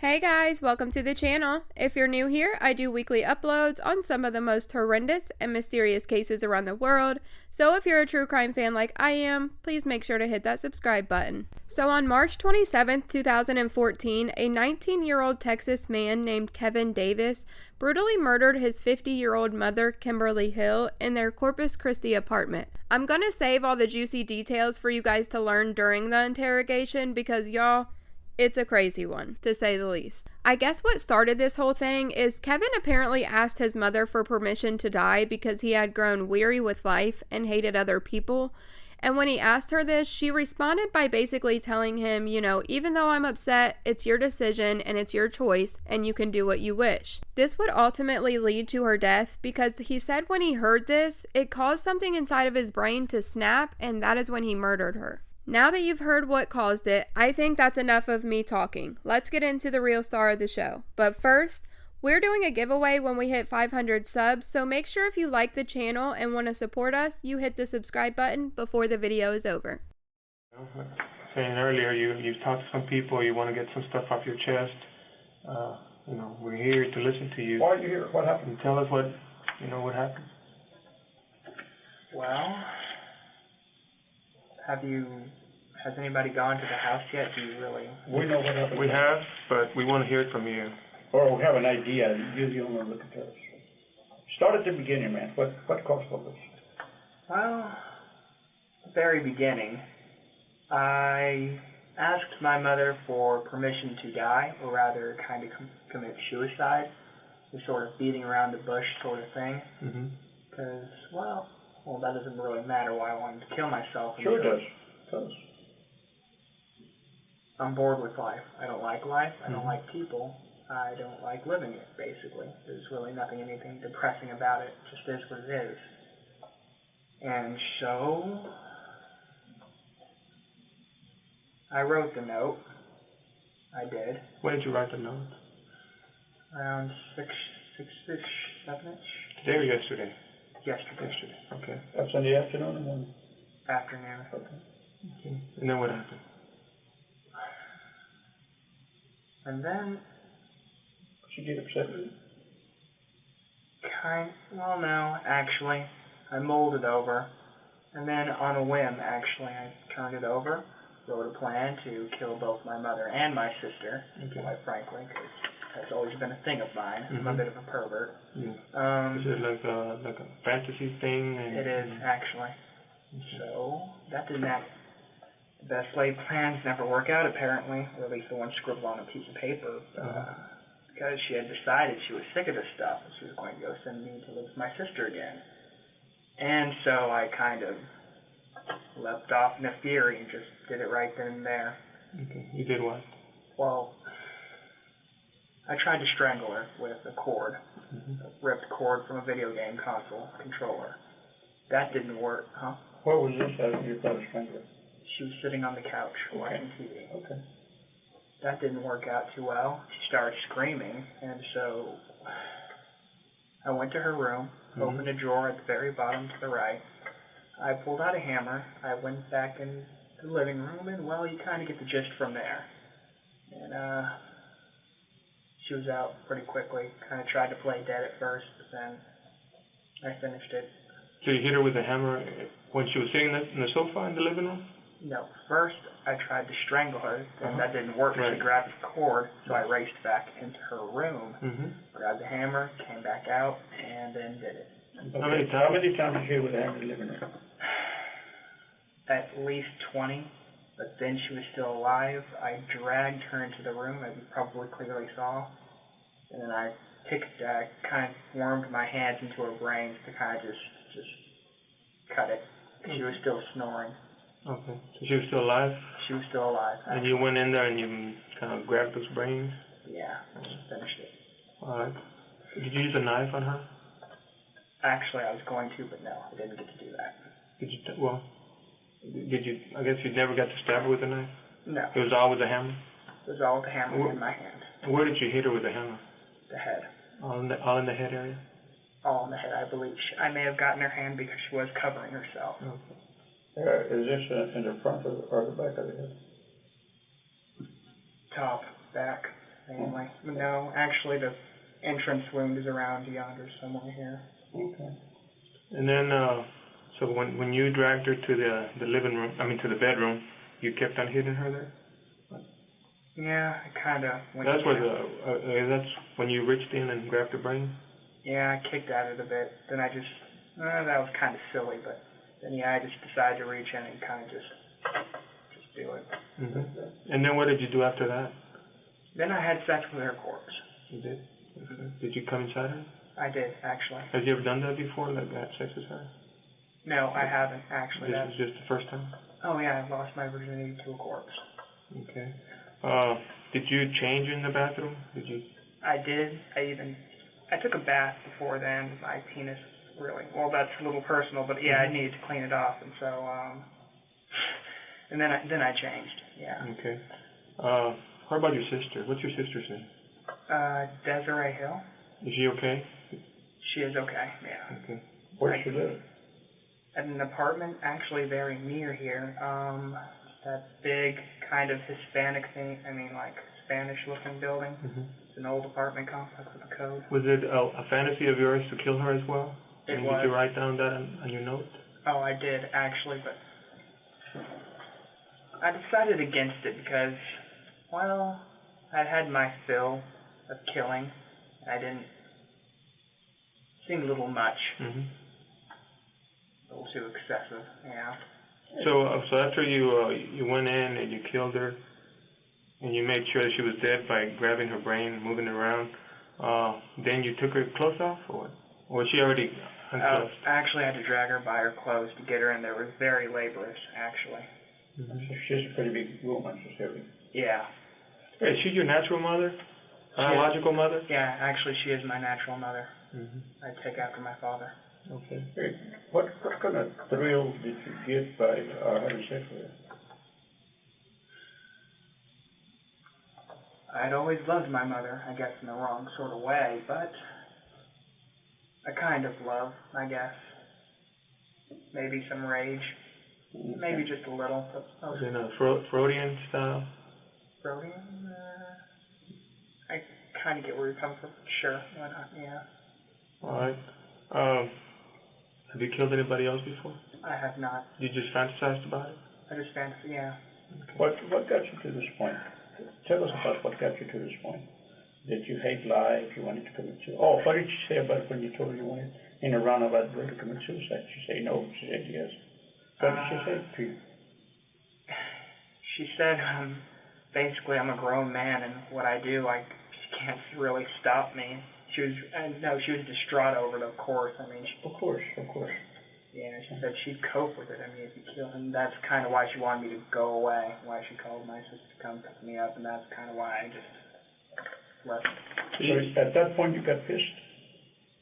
Hey guys, welcome to the channel. If you're new here, I do weekly uploads on some of the most horrendous and mysterious cases around the world, so if you're a true crime fan like I am, please make sure to hit that subscribe button. So on March 27th, 2014, a 19-year-old Texas man named Kevin Davis brutally murdered his 50-year-old mother, Kimberly Hill, in their Corpus Christi apartment. I'm gonna save all the juicy details for you guys to learn during the interrogation because y'all, it's a crazy one, to say the least. I guess what started this whole thing is Kevin apparently asked his mother for permission to die because he had grown weary with life and hated other people. And when he asked her this, she responded by basically telling him, even though I'm upset, it's your decision and it's your choice and you can do what you wish. This would ultimately lead to her death because he said when he heard this, it caused something inside of his brain to snap, and that is when he murdered her. Now that you've heard what caused it, I think that's enough of me talking. Let's get into the real star of the show. But first, we're doing a giveaway when we hit 500 subs, so make sure if you like the channel and want to support us, you hit the subscribe button before the video is over. Saying earlier, you've talked to some people, you want to get some stuff off your chest. We're here to listen to you. Why are you here? What happened? Tell us what happened. Well, has anybody gone to the house yet? Do you really? We know what happened. We have, but we want to hear it from you. Or we have an idea. You don't want to look at this. Start at the beginning, man. What caused all this? Well, the very beginning, I asked my mother for permission to die, or rather kind of commit suicide, the sort of beating around the bush sort of thing. Because, well, that doesn't really matter why I wanted to kill myself. Sure it does. I'm bored with life. I don't like life. I don't like people. I don't like living it, basically. There's really anything depressing about it. It just is what it is. And so, I wrote the note. I did. When did you write the note? Around 6-ish, 7-ish. Today or yesterday? Yesterday. Okay. That's in the afternoon or morning? Afternoon. Okay. And then what happened? And then... She get upset with you? Well, no, actually. I mulled it over. And then on a whim, actually, I turned it over, wrote a plan to kill both my mother and my sister, quite frankly, because that's always been a thing of mine. I'm a bit of a pervert. Yeah. Is it like a fantasy thing? It is, actually. So, that didn't act. The best laid plans never work out, apparently, or at least the one scribbled on a piece of paper, because she had decided she was sick of this stuff, and she was going to go send me to live with my sister again. And so I kind of leapt off in a fury and just did it right then and there. Okay. You did what? Well, I tried to strangle her with a cord, a ripped cord from a video game console controller. That didn't work, huh? Where was this at? You tried to strangle her? She was sitting on the couch watching TV. Okay. That didn't work out too well. She started screaming, and so I went to her room, opened a drawer at the very bottom to the right. I pulled out a hammer. I went back in the living room, and, well, you kind of get the gist from there. And, she was out pretty quickly. Kind of tried to play dead at first, but then I finished it. So you hit her with a hammer when she was sitting in the sofa in the living room? No. First, I tried to strangle her, and that didn't work. Right. She grabbed the cord, so I raced back into her room, grabbed the hammer, came back out, and then did it. Okay. How many times did you hit her with a hammer in the living room? At least 20, but then she was still alive. I dragged her into the room, as you probably clearly saw, and then I kind of wormed my hands into her brains to kind of just cut it. She was still snoring. Okay. So she was still alive? She was still alive. And you went in there and you kind of grabbed those brains? Yeah, I just finished it. Alright. Did you use a knife on her? Actually, I was going to, but no, I didn't get to do that. I guess you never got to stab her with a knife? No. It was all with a hammer? It was all with a hammer in my hand. Where did you hit her with a hammer? The head. All in the head area? All in the head, I believe. I may have gotten her hand because she was covering herself. Okay. Is this in the front or the back of the head? Top, back, mainly. No, actually the entrance wound is around yonder somewhere here. Okay. And then, so when you dragged her to the living room, to the bedroom, you kept on hitting her there? Yeah, I kind of went. That's where that's when you reached in and grabbed her brain? Yeah, I kicked at it a bit. Then I just, that was kind of silly, but then I just decided to reach in and kind of just do it. Mm-hmm. And then what did you do after that? Then I had sex with her corpse. You did? Okay. Did you come inside her? I did, actually. Have you ever done that before, like had sex with her? No, I haven't, actually. This is just the first time? Oh, yeah, I lost my virginity to a corpse. Okay. Did you change in the bathroom? Did you? I did. I took a bath before then. My penis really, well, that's a little personal, but yeah, I needed to clean it off, and so, and then I changed, yeah. Okay. What about your sister? What's your sister's name? Desiree Hill. Is she okay? She is okay, yeah. Okay. Where does she live? At an apartment actually very near here. That big kind of Hispanic thing, like Spanish-looking building. Mm-hmm. It's an old apartment complex with a code. Was it a fantasy of yours to kill her as well? It was. Did you write down that on your note? Oh, I did actually, but I decided against it because, well, I'd had my fill of killing. I didn't seem a little much. Mm-hmm. A little too excessive, yeah. So after you went in and you killed her, and you made sure that she was dead by grabbing her brain and moving it around, then you took her clothes off, or what? Or was she already unclothed? I actually had to drag her by her clothes to get her in there. It was very laborious, actually. Mm-hmm. So she's a pretty big woman, she's heavy. Yeah. Hey, is she your natural mother? Biological mother? Yeah, actually she is my natural mother. Mm-hmm. I take after my father. Okay. Hey, what kind of thrill did you get by having sex with her? I'd always loved my mother, I guess in the wrong sort of way, but a kind of love, I guess. Maybe some rage. Okay. Maybe just a little. But Was it in a Freudian style? Freudian? I kind of get where you're coming from. Sure, why not? Yeah. All right. Have you killed anybody else before? I have not. You just fantasized about it? I just fantasy, yeah. Okay. What got you to this point? Tell us about what got you to this point. Did you hate life? You wanted to commit suicide? Oh, what did you say about when you told her you wanted in a roundabout way to commit suicide? She said no. She said yes. What did she say to you? She said, basically, I'm a grown man, and what I do, she can't really stop me. She was distraught over it, of course. Of course. Yeah, she said she'd cope with it. If you kill him, that's kind of why she wanted me to go away. Why she called my sister to come pick me up, and that's kind of why I just left. So at that point, you got pissed?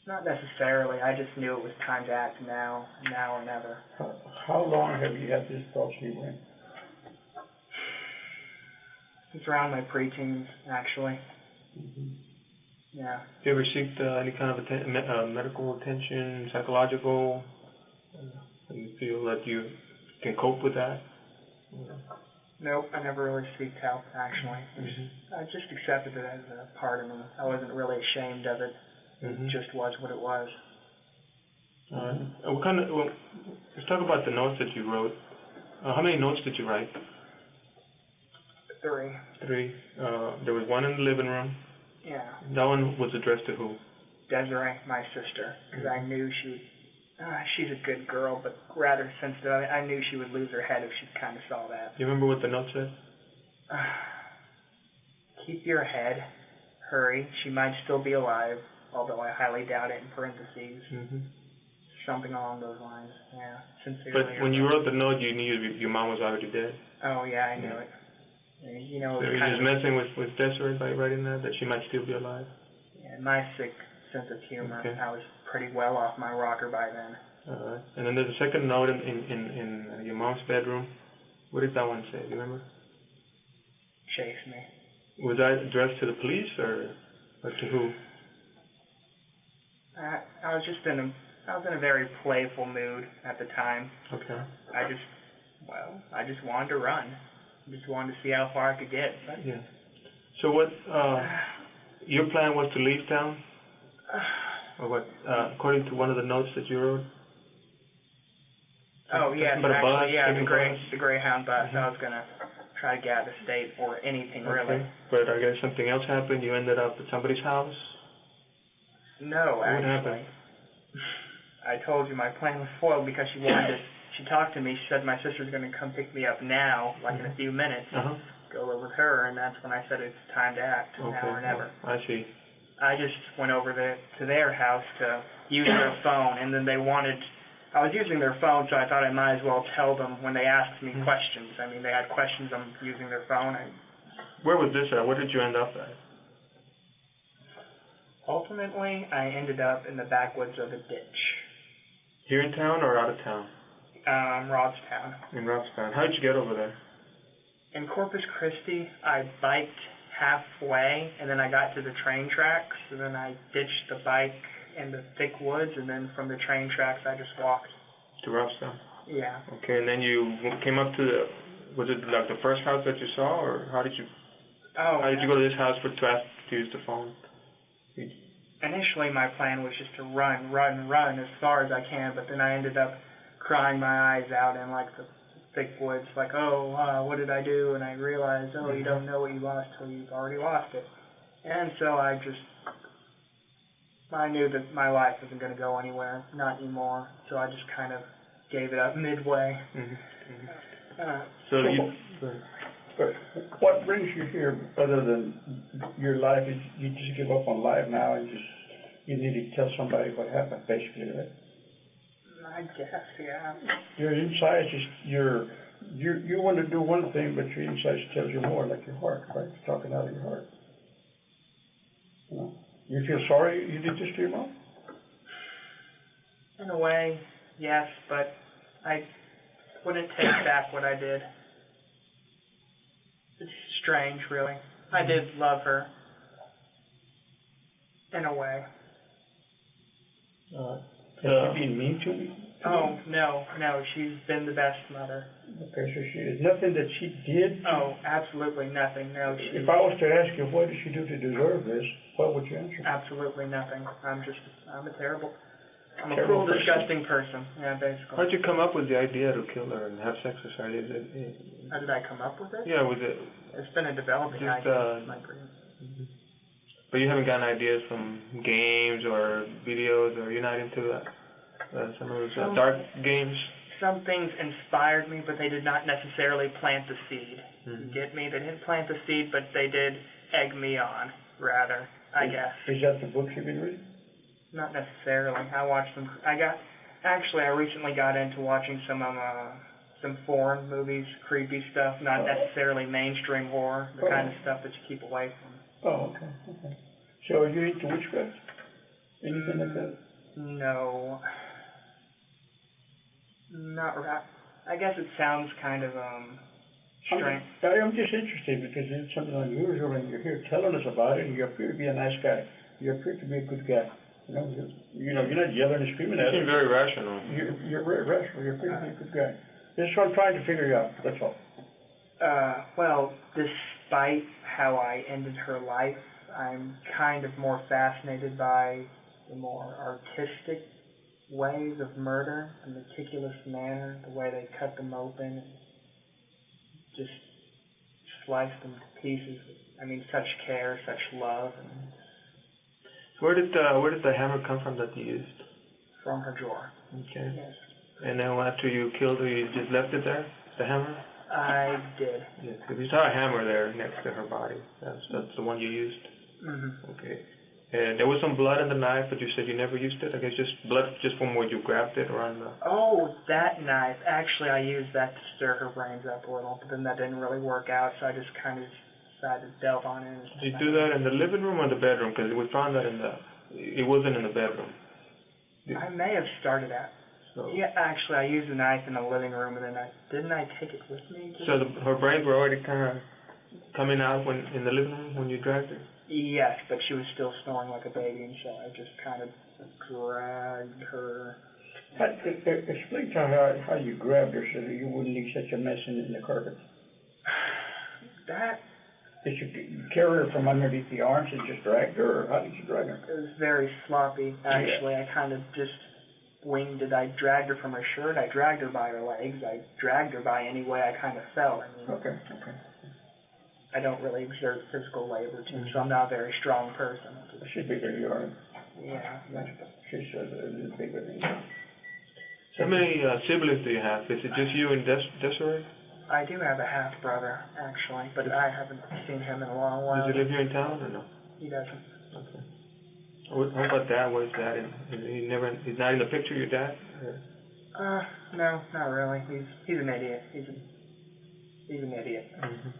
Not necessarily. I just knew it was time to act now or never. How long have you had this thoughts in your brain? It's around my preteens, actually. Mm-hmm. Yeah. Do you ever seek any kind of medical attention, psychological? Do you feel that you can cope with that? Nope, I never really seeked help, actually. I just accepted it as a part of me. I wasn't really ashamed of it. It just was what it was. Let's talk about the notes that you wrote. How many notes did you write? 3. 3. There was one in the living room. Yeah. That one was addressed to who? Desiree, my sister, because I knew she's a good girl, but rather sensitive. I knew she would lose her head if she kind of saw that. Do you remember what the note said? Keep your head. Hurry. She might still be alive, although I highly doubt it in parentheses. Something along those lines, yeah. Sincerely. But when you wrote the note, you knew your mom was already dead? Oh, yeah, I knew it. You know, so you're just messing with Desiree by writing that she might still be alive? Yeah, my sick sense of humor. Okay. I was pretty well off my rocker by then. All right. And then there's a second note in your mom's bedroom. What did that one say? Do you remember? Chase me. Was that addressed to the police or to who? I was in a very playful mood at the time. Okay. I just wanted to run. I just wanted to see how far I could get. But yeah. So what, your plan was to leave town? Or what, according to one of the notes that you wrote? Oh, yes, But a bus, actually, yeah, taking bus? the Greyhound bus. I was going to try to get out of the state or anything, really. Okay. But I guess something else happened. You ended up at somebody's house? No, What actually. happened? I told you my plan was foiled because she talked to me. She said my sister's going to come pick me up now, like in a few minutes. Uh-huh. Go over with her, and that's when I said it's time to act, now or never. I see. I just went over to their house to use their phone, and then I was using their phone, so I thought I might as well tell them when they asked me questions. I mean, they had questions on using their phone. Where was this at? Where did you end up at? Ultimately, I ended up in the backwoods of a ditch. Here in town or out of town? Robstown. In Robstown. How did you get over there? In Corpus Christi, I biked halfway, and then I got to the train tracks, and then I ditched the bike in the thick woods, and then from the train tracks, I just walked. To Robstown? Yeah. Okay, and then you came up to was it like the first house that you saw, or how did you go to this house to ask to use the phone? Initially, my plan was just to run as far as I can, but then I ended up crying my eyes out in like the thick woods, like, what did I do? And I realized, you don't know what you lost till you've already lost it. And so I knew that my life wasn't going to go anywhere, not anymore. So I just kind of gave it up midway. But what brings you here, other than your life, is you just give up on life now and you need to tell somebody what happened, basically, right? I guess, yeah. Your inside you want to do one thing, but your inside tells you more, like your heart, right? It's talking out of your heart. You know? You feel sorry you did this to your mom? In a way, yes, but I wouldn't take back what I did. It's strange, really. I did love her. In a way. Has she been mean to me? Oh, no, she's been the best mother. Okay, so she is nothing that she did? Oh, absolutely nothing, no. If I was to ask you, what did she do to deserve this, what would you answer? Absolutely nothing. I'm a terrible cruel, disgusting person. Yeah, basically. How did you come up with the idea to kill her and have sex with her? How did I come up with it? Yeah, was it? It's been a developing idea. My brain. But you haven't gotten ideas from games or videos, or you're not into that? Some of those dark games? Some things inspired me, but they did not necessarily plant the seed. You get me? They didn't plant the seed, but they did egg me on, rather, I guess. Is that the books you've been reading? Not necessarily. I watched them. I recently got into watching some foreign movies, creepy stuff, not necessarily mainstream horror, the kind of stuff that you keep away from. Oh, okay. So are you into witchcraft? Anything like that? No. Not right. I guess it sounds kind of strange. I'm just interested because it's something unusual, and you're here telling us about it, and you appear to be a nice guy. You appear to be a good guy. You're not yelling and screaming at us. You seem very rational. You're very rational. You're pretty a good guy. This is what I'm trying to figure out. That's all. Well, despite how I ended her life, I'm kind of more fascinated by the more artistic ways of murder, the meticulous manner, the way they cut them open and just slice them to pieces. I mean, such care, such love. And where did the hammer come from that you used? From her drawer. Okay. Yes. And then after you killed her, you just left it there, the hammer? I did. Yes, because you saw a hammer there next to her body. That's the one you used? Mm-hmm. Okay. And there was some blood in the knife, but you said you never used it? I guess just blood just from where you grabbed it around the... Oh, that knife. Actually, I used that to stir her brains up a little, but then that didn't really work out, so I just kind of decided to delve on in. Did you do that in the living room or the bedroom? Because we found that it wasn't in the bedroom. I may have started at. So. Yeah, actually, I used the knife in the living room, and then didn't I take it with me? So her brains were already kind of coming out in the living room when you dragged her? Yes, but she was still snoring like a baby, and so I just kind of dragged her. Explain to her how you grabbed her so that you wouldn't leave such a mess in the carpet. That Did you carry her from underneath the arms and just dragged her, or how did you drag her? It was very sloppy, actually. I kind of just winged it. I dragged her from her shirt. I dragged her by her legs. I dragged her by any way I kind of felt. I mean, Okay. I don't really exert physical labor, too, so I'm not a very strong person. She's bigger than you are. Yeah. She's bigger than you. How many siblings do you have? Is it just you and Desiree? I do have a half-brother, actually, but I haven't seen him in a long while. Does he live here in town or no? He doesn't. Okay. How about Dad? Where's Dad in? He's not in the picture, your dad? No, not really. He's an idiot. He's an idiot. Mm-hmm.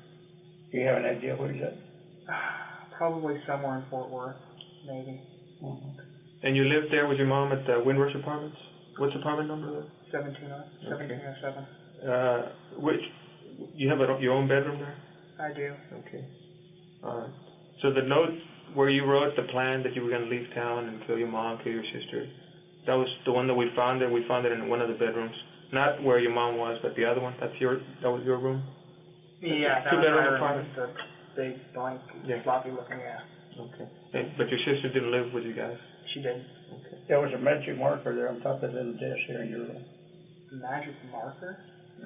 Do you have an idea where he's at? Probably somewhere in Fort Worth, maybe. Mm-hmm. And you lived there with your mom at the Windrush Apartments? What's the apartment number there? 1707. You have your own bedroom there? I do. Okay. So the note where you wrote the plan that you were going to leave town and kill your mom, kill your sister, that was the one that we found it. We found it in one of the bedrooms. Not where your mom was, but the other one. That was your room? Yeah, that was my room with the big, blank, sloppy looking, Okay. But your sister didn't live with you guys? She did. Okay. There was a magic marker there on top of the little desk here in your room. Magic marker?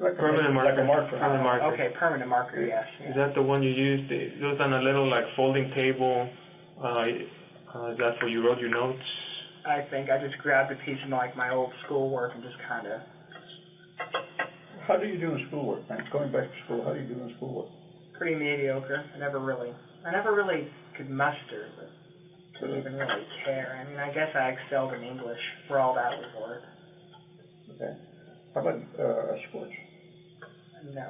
Like permanent marker. Like a marker. Permanent marker. Okay, permanent marker, yes. Is that the one you used? It was on a little like folding table. Is that where you wrote your notes? I think I just grabbed a piece of like my old schoolwork and just kind of. How do you do in schoolwork, man? Going back to school, how do you do in schoolwork? Pretty mediocre. I never really could muster, but didn't even really care. I mean, I guess I excelled in English for all that was worth. Okay. How about sports? No,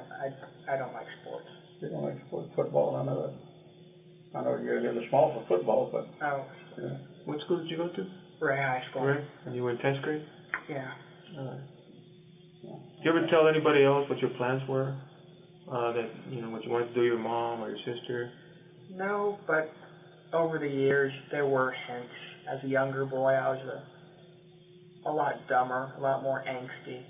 I don't like sports. You don't like sports? Football? I know you're a little small for football, but. Oh. Yeah. What school did you go to? Ray High School. Ray? And you were in 10th grade? Yeah. All right. Do you ever tell anybody else what your plans were? That, what you wanted to do with your mom or your sister? No, but over the years, there were hints. As a younger boy, I was a lot dumber, a lot more angsty,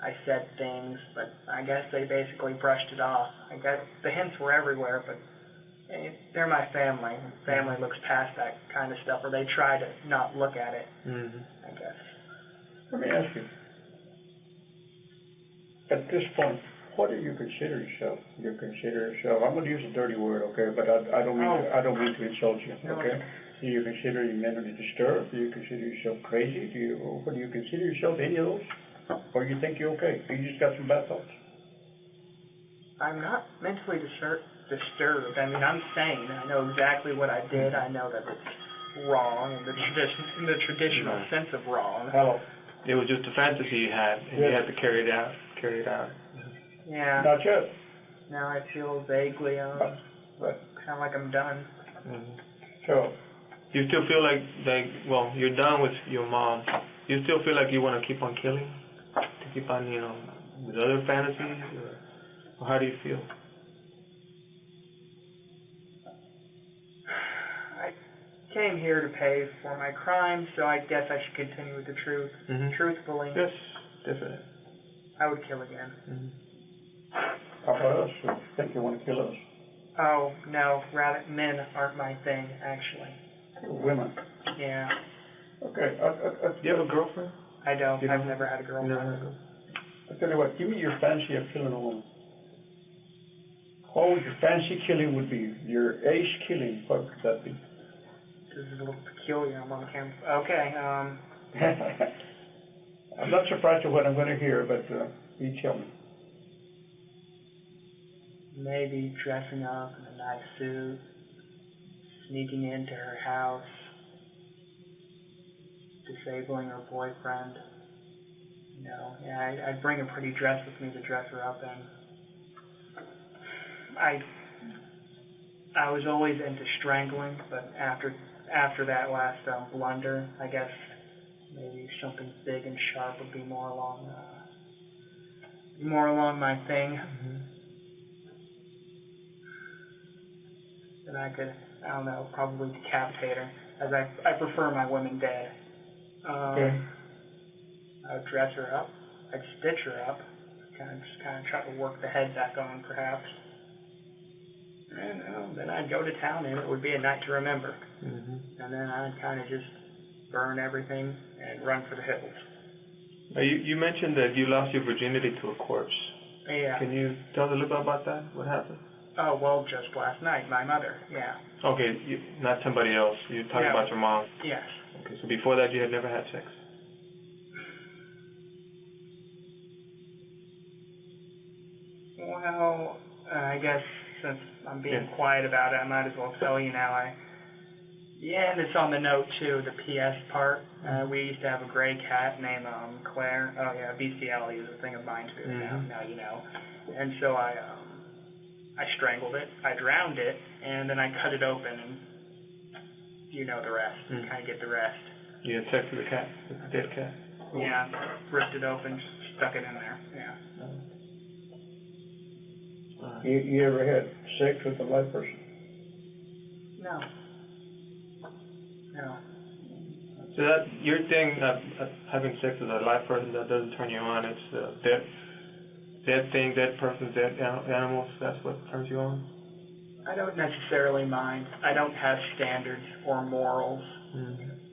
I said things, but I guess they basically brushed it off. I guess the hints were everywhere, but they're my family. Family looks past that kind of stuff, or they try to not look at it, I guess. Let me ask you, at this point, what do you consider yourself? I'm going to use a dirty word, okay, but I don't mean to insult you, okay? Do you consider you mentally disturbed? Do you consider yourself crazy? What do you consider yourself, any of those? Or you think you're okay? You just got some bad thoughts? I'm not mentally disturbed. I mean, I'm sane. I know exactly what I did. I know that it's wrong in the traditional sense of wrong. Hello. It was just a fantasy you had, and you had to carry it out. Yeah. Not yet. Now I feel vaguely, kind of like I'm done. So. Do you still feel like you're done with your mom? Do you still feel like you want to keep on killing? To keep on, with other fantasies? Or how do you feel? I came here to pay for my crimes, so I guess I should continue with the truth. Truthfully. Yes, definitely. I would kill again. How about us? You think you want to kill us? Oh, no. Rather, men aren't my thing, actually. Women? Yeah. Okay. Do you have a girlfriend? I don't. I've never had a girlfriend. Never had a girlfriend. I'll tell you what, give me your fancy of killing a woman. What would your fancy killing would be? Your ace killing, what would that be? This is a little peculiar. I'm on camera. Okay, I'm not surprised at what I'm going to hear, but you tell me. Maybe dressing up in a nice suit, sneaking into her house, disabling her boyfriend. I'd bring a pretty dress with me to dress her up in. I was always into strangling, but after that last blunder, I guess maybe something big and sharp would be more along my thing. Then I could, probably decapitate her, as I prefer my women dead. Okay. I would dress her up. I'd stitch her up. Kind of try to work the head back on, perhaps. And then I'd go to town, and it would be a night to remember. Mm-hmm. And then I'd kind of just burn everything and run for the hills. Now, you mentioned that you lost your virginity to a corpse. Yeah. Can you tell us a little bit about that? What happened? Oh, well, just last night, my mother, yeah. Okay, not somebody else. You're talking about your mom. Yes. Okay, so before that you had never had sex? Well, I guess since I'm being quiet about it, I might as well tell you now. And it's on the note too, the PS part. We used to have a gray cat named Claire. Oh yeah, bestiality is a thing of mine too. Now you know. And so I strangled it, I drowned it, and then I cut it open, and you know the rest. You kind of get the rest. You had sex with the cat, with the dead cat? Yeah, ripped it open, stuck it in there. Yeah. You ever had sex with a live person? No. No. So that your thing, having sex with a live person, that doesn't turn you on. It's dead thing, dead person, dead animals. That's what turns you on. I don't necessarily mind. I don't have standards or morals.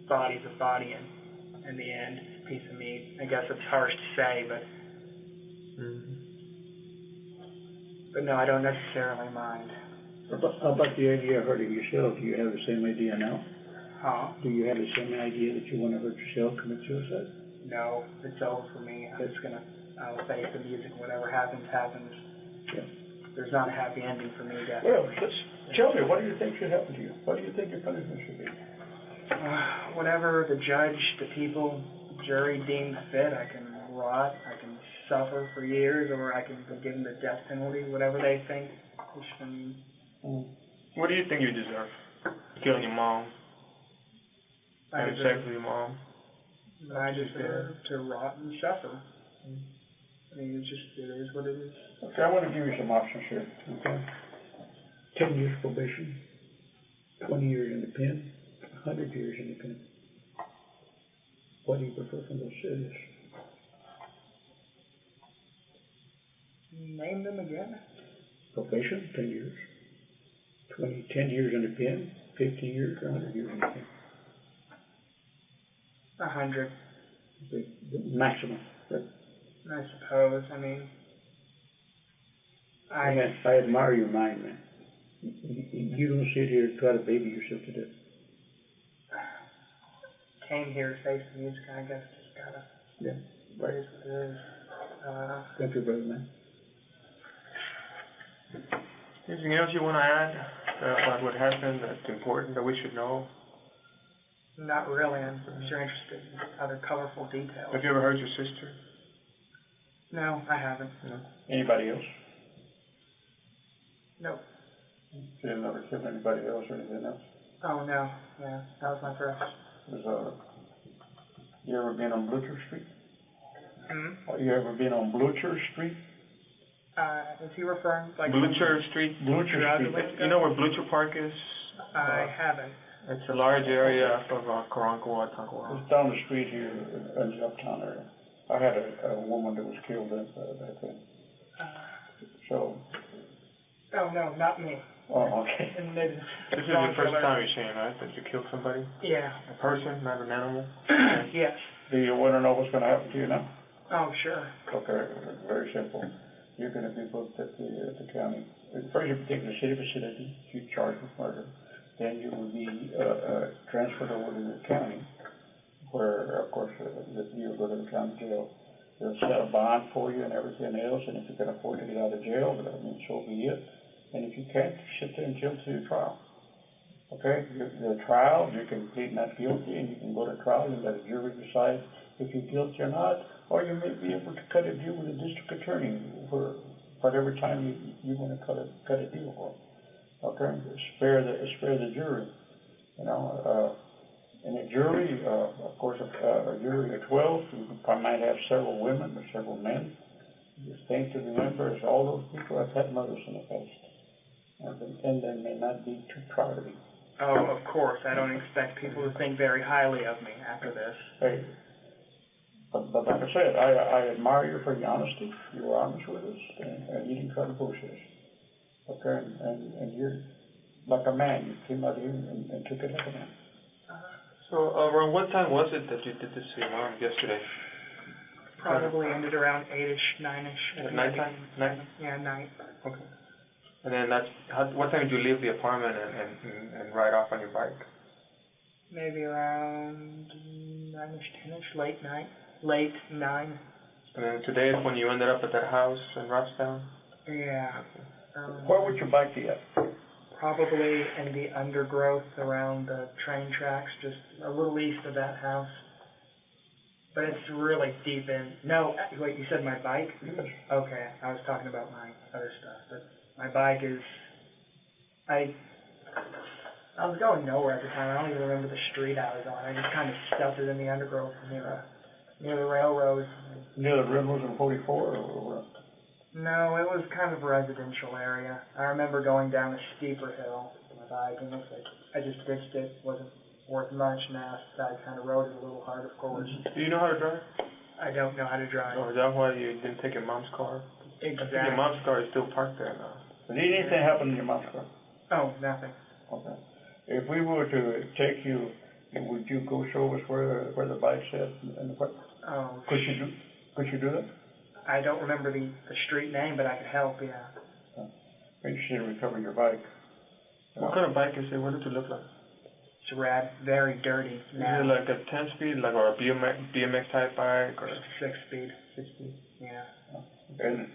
Body's a body, and in the end, it's a piece of meat. I guess it's harsh to say, but no, I don't necessarily mind. How about the idea of hurting yourself? Do you have the same idea now? Huh? Do you have the same idea that you want to hurt yourself, commit suicide? No, it's over for me. I'll face the music. Whatever happens, happens. Yeah. There's not a happy ending for me, guys. Well, tell me, what do you think should happen to you? What do you think your punishment should be? Whatever the judge, the people, the jury deems fit. I can rot, I can suffer for years, or I can be given the death penalty, whatever they think. What do you think you deserve? Killing your mom? Having sex with your mom? I deserve to rot and suffer. I mean, it is what it is. Okay, I want to give you some options here. Okay. 10 years probation, 20 years in the pen, 100 years in the pen. What do you prefer from those cities? Name them again. Probation, 10 years. 10 years in the pen, 50 years, or 100 years in the pen. 100. The maximum. Right? I suppose. I mean, I admire your mind, man. You don't sit here and try to baby yourself to death. Came here to face the music. I guess just gotta. Yeah. Right. It is what it is. Thank you, brother, man. Anything else you want to add about what happened that's important that we should know? Not really. I'm sure interested in other colorful details. Have you ever heard your sister? No, I haven't. No. Anybody else? Nope. You never killed anybody else or anything else? Oh, no. Yeah, that was my first. You ever been on Blucher Street? You ever been on Blucher Street? Is he referring like Blucher Street? Blucher Street. You know where Blucher Park is? I haven't. It's a large area of Karankawa, Tankawa. It's down the street here in the uptown area. I had a woman that was killed back then. So. Oh, no, not me. Oh, okay. This is your first time you're saying, right? That you killed somebody? Yeah. A person, not an animal? Yes. Do you want to know what's going to happen to you now? Oh, sure. Okay, very simple. You're going to be booked at the county. First, you take the city facility. You're charged with murder. Then you will be transferred over to the county, where, of course, you'll go to the county jail. They'll set a bond for you and everything else, and if you can afford to get out of jail, I mean, so be it. And if you can't, sit there until your trial. Okay? The trial, you can plead not guilty, and you can go to trial and let a jury decide if you're guilty or not, or you may be able to cut a deal with the district attorney for whatever time you want to cut a deal for. Okay? Spare the jury. You know, in a jury, of course, a jury of 12, you might have several women or several men. The thing to remember is all those people have had mothers in the past. And they may not be too proud of you. Oh, of course. I don't expect people to think very highly of me after this. Hey, but like I said, I admire you for your honesty. You were honest with us, and you didn't try to bullshit us. Okay, and you're like a man, you came out here and took it like a man. So around what time was it that you did this to your mom yesterday? Probably ended around 8-ish, 9-ish. At nighttime? Night? Yeah, night. Okay. And then what time did you leave the apartment and ride off on your bike? Maybe around 9-ish, 10-ish, late night. Late 9. And then today is when you ended up at that house in Robstown? Yeah. Where would your bike be at? Probably in the undergrowth around the train tracks, just a little east of that house. But it's really deep in. No, wait, you said my bike? Yes. Okay, I was talking about my other stuff. But my bike is. I was going nowhere at the time. I don't even remember the street I was on. I just kind of stuffed it in the undergrowth near the railroad. Near the railroad on 44 or what? No, it was kind of a residential area. I remember going down a steeper hill with my bike, and I just ditched it. Wasn't worth much, and I kind of rode it a little hard, of course. Do you know how to drive? I don't know how to drive. Oh, is that why you didn't take your mom's car? Exactly. I think your mom's car is still parked there now. Did anything happen in your mom's car? Oh, nothing. Okay. If we were to take you, would you go show us where the bike's at and what? Oh. Could you do that? I don't remember the street name, but I could help, yeah. I'm interested in recovering your bike. What kind of bike is it? What does it look like? It's rad, very dirty. Is it like a 10-speed, like, or a BMX type bike, or 6-speed. 6-speed? Yeah. And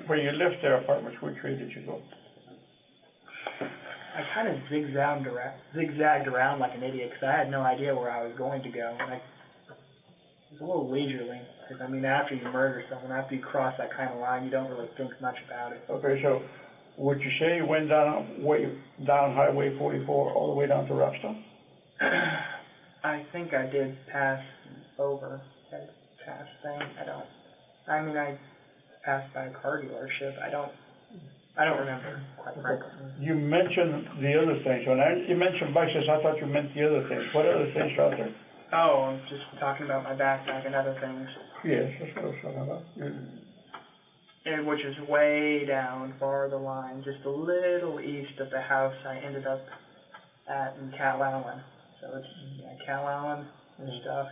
when you left their apartments, which way did you go? I kind of zigzagged around like an idiot because I had no idea where I was going to go. And it was a little leisurely. Because, I mean, after you murder someone, after you cross that kind of line, you don't really think much about it. Okay, so would you say you went down Highway 44 all the way down to Robstown? I think I did pass over that past thing. I passed by a car dealership. I don't remember, quite frankly. You mentioned the other things. When you mentioned bicycles, I thought you meant the other things. What other things are out there? Oh, I'm just talking about my backpack and other things. Yes, that's what I was talking about. And which is way down, far the line, just a little east of the house I ended up at in Cal Allen. So it's Cal Allen and stuff.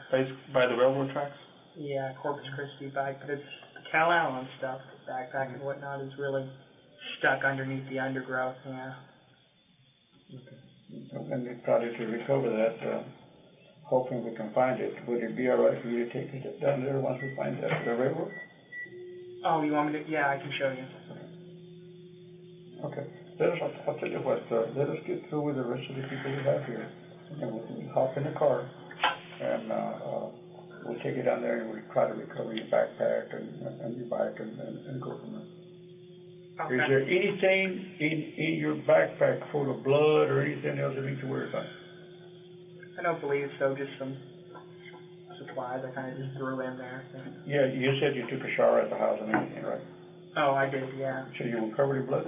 By the railroad tracks? Yeah, Corpus Christi bike, but it's the Cal Allen stuff, backpack and whatnot, is really stuck underneath the undergrowth, yeah. Okay. And we probably to recover that, hoping we can find it. Would it be all right for you to take it down there once we find the railroad? Oh, you want me to? Yeah, I can show you. Okay. I'll tell you what, let us get through with the rest of the people we have here. And we'll hop in the car and we'll take it down there and we'll try to recover your backpack and your bike and go from there. Okay. Is there anything in your backpack full of blood or anything else that we need to worry about? I don't believe so, just some supplies I kind of just threw in there. Yeah, you said you took a shower at the house and everything, right? Oh, I did, yeah. So you were covered in blood?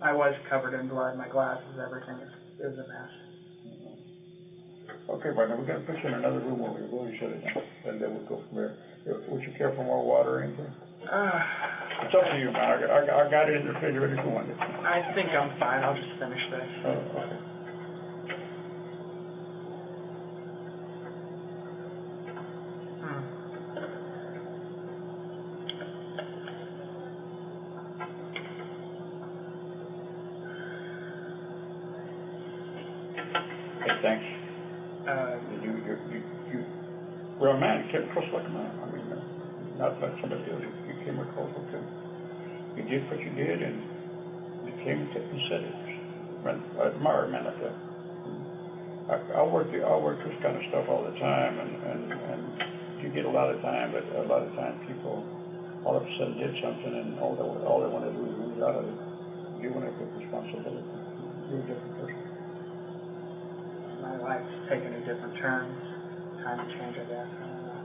I was covered in blood, my glasses, everything. It was a mess. Okay, partner, we're going to put you in another room where we're going to shut it down, and then we'll go from there. Would you care for more water or anything? It's up to you, man. I got it in the refrigerator if you want it. I think I'm fine. I'll just finish this. Oh, okay. Hey, thanks. Well, man, you came across like a man. I mean, not like somebody else. You came across like a. You did what you did, and you came and said it. I admire a man like that. I work this kind of stuff all the time, and you get a lot of time, but a lot of times people all of a sudden did something, and all they want to do is lose out of it. You want to take responsibility. You're a different person. My life's taken a different turn. Time to change, I guess. I don't know.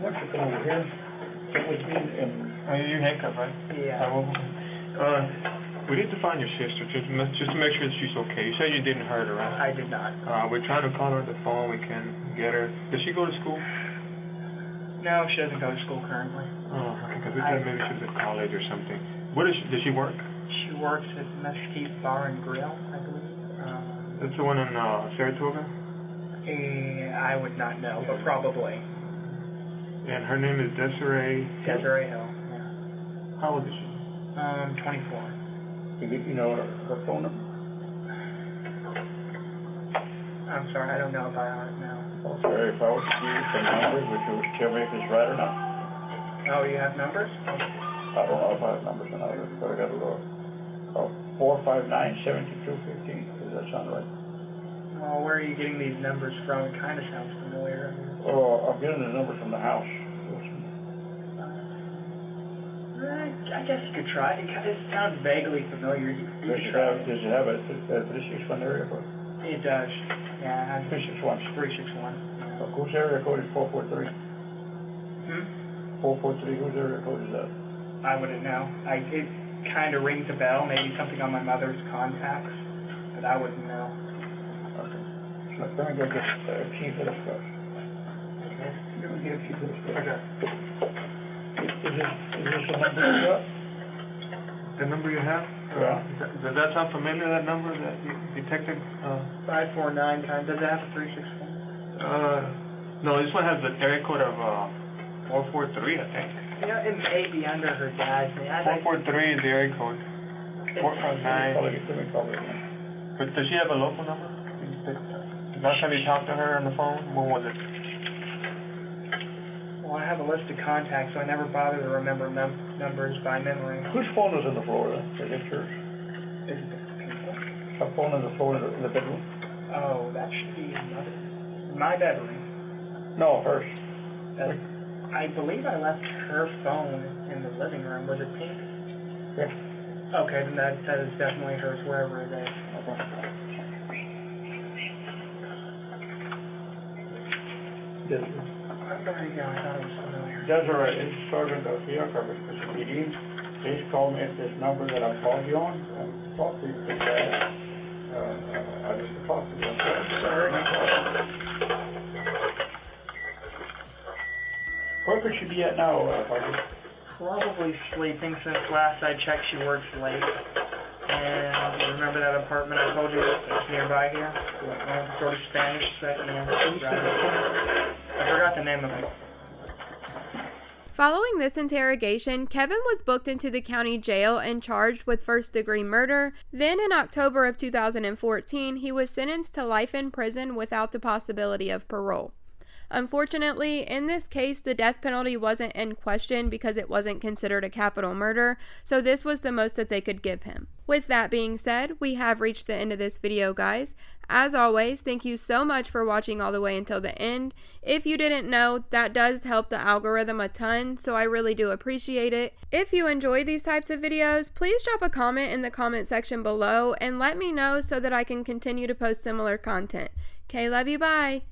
Why don't you come over here, sit with me, and Your handcuff, right? Yeah. We need to find your sister, just to make sure that she's okay. You said you didn't hurt her, right? I did not. We're trying to call her on the phone. We can get her. Does she go to school? No, she doesn't go to school currently. we thought maybe she was at college or something. What does she work? She works at Mesquite Bar and Grill, I believe. That's the one in Saratoga? I would not know, but probably. And her name is Desiree? Desiree Hill, yeah. How old is she? 24. You know her phone number? I'm sorry, I don't know about it now. Okay, if I was to give you some numbers, would you tell me if it's right or not? Oh, you have numbers? I don't know if I have numbers or not, but I gotta look. 459-7215, does that sound right? Well, where are you getting these numbers from? It kind of sounds familiar. Oh, I'm getting the number from the house. I guess you could try. It sounds vaguely familiar. You Does could it try. have a 361 area code? It does. Yeah, it has 361. 361. Yeah. Whose area code is 443? 443, whose area code is that? I wouldn't know. It kind of rings a bell, maybe something on my mother's contacts, but I wouldn't know. Okay. So let me go get a key for this stuff. Okay. Let me get a key for this stuff. Okay. Is this the number you got? The number you have? Yeah. Does that sound familiar, that number that you detected? 549 times. Does it have a 361? No, this one has the area code of 443, I think. You know, it may be under her dad's name. 443 is the area code. 459. Let me call it again. But does she have a local number? Last time you talked to her on the phone, when was it? Well, I have a list of contacts, so I never bother to remember numbers by memory. Whose phone is on the floor then? Is it yours? Is it the people? Her phone on the floor in the bedroom? Oh, that should be my bedroom. No, hers. I believe I left her phone in the living room. Was it pink? Yeah. Okay, then that is definitely hers, wherever it is. Okay. There you go, I thought it was familiar. Desiree, it's Sergeant Garcia, Coverage PD. Please call me at this number that I called you on and talk to you because I need to talk to you. Sorry. Where could she be at now, Parker? Probably sleeping since last I checked she works late. And remember that apartment I told you that's nearby here? Sort of Spanish set, I forgot the name of it. Following this interrogation, Kevin was booked into the county jail and charged with first-degree murder. Then in October of 2014, he was sentenced to life in prison without the possibility of parole. Unfortunately, in this case, the death penalty wasn't in question because it wasn't considered a capital murder, so this was the most that they could give him. With that being said, we have reached the end of this video, guys. As always, thank you so much for watching all the way until the end. If you didn't know, that does help the algorithm a ton, so I really do appreciate it. If you enjoy these types of videos, please drop a comment in the comment section below and let me know so that I can continue to post similar content. Okay, love you, bye!